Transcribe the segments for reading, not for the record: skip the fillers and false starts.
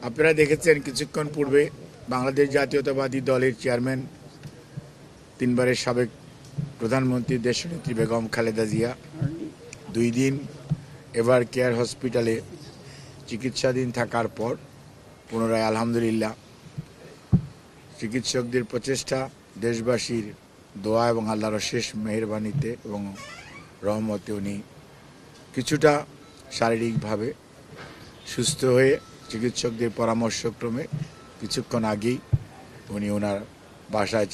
আপনারা দেখেছেন কিছুক্ষণ পূর্বে বাংলাদেশ জাতীয়তাবাদী দলের চেয়ারম্যান, তিনবারের সাবেক প্রধানমন্ত্রী দেশনেত্রী বেগম খালেদা জিয়া 2 দিন এভার কেয়ার হসপিটালে চিকিৎসাধীন থাকার পর পুনরায় আলহামদুলিল্লাহ চিকিৎসকদের প্রচেষ্টা, দেশবাসীর দোয়া এবং আল্লাহর শেষ মেহেরবানিতে এবং রহমতে উনি কিছুটা শারীরিকভাবে সুস্থ হয়ে চিকিৎসকদের পরামর্শক্রমে কিছুক্ষণ আগেই উনি ওনার বাসায়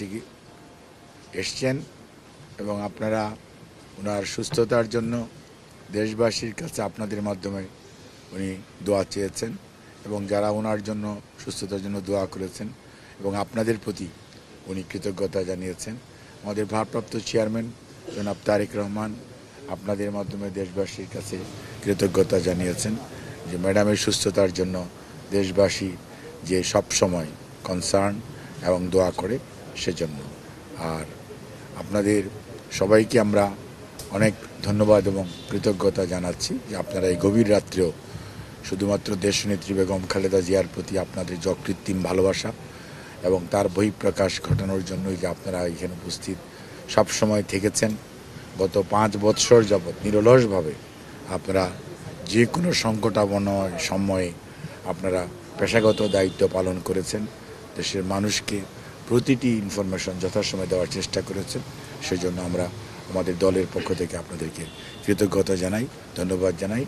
এসছেন এবং আপনারা ওনার সুস্থতার জন্য দেশবাসীর কাছে আপনাদের মাধ্যমে উনি দোয়া চেয়েছেন এবং যারা ওনার জন্য সুস্থতার জন্য দোয়া করেছেন এবং আপনাদের প্রতি উনি কৃতজ্ঞতা জানিয়েছেন। আমাদের ভারপ্রাপ্ত চেয়ারম্যান জনাব তারেক রহমান আপনাদের মাধ্যমে দেশবাসীর কাছে কৃতজ্ঞতা জানিয়েছেন যে ম্যাডামের সুস্থতার জন্য দেশবাসী যে সব সময় কনসার্ন এবং দোয়া করে সেজন্য। আর আপনাদের সবাইকে আমরা অনেক ধন্যবাদ এবং কৃতজ্ঞতা জানাচ্ছি যে আপনারা এই গভীর রাত্রেও শুধুমাত্র দেশনেত্রী বেগম খালেদা জিয়ার প্রতি আপনাদের যে অকৃত্রিম ভালোবাসা এবং তার বহিঃপ্রকাশ ঘটানোর জন্যই যে আপনারা এখানে উপস্থিত সব সময় থেকেছেন। গত 5 বৎসর যাবৎ নিরলসভাবে আপনারা যে কোনো সংকটাপন্ন সময়ে আপনারা পেশাগত দায়িত্ব পালন করেছেন, দেশের মানুষকে প্রতিটি ইনফরমেশন যথাসময়ে দেওয়ার চেষ্টা করেছেন। সেজন্য আমরা আমাদের দলের পক্ষ থেকে আপনাদেরকে কৃতজ্ঞতা জানাই, ধন্যবাদ জানাই।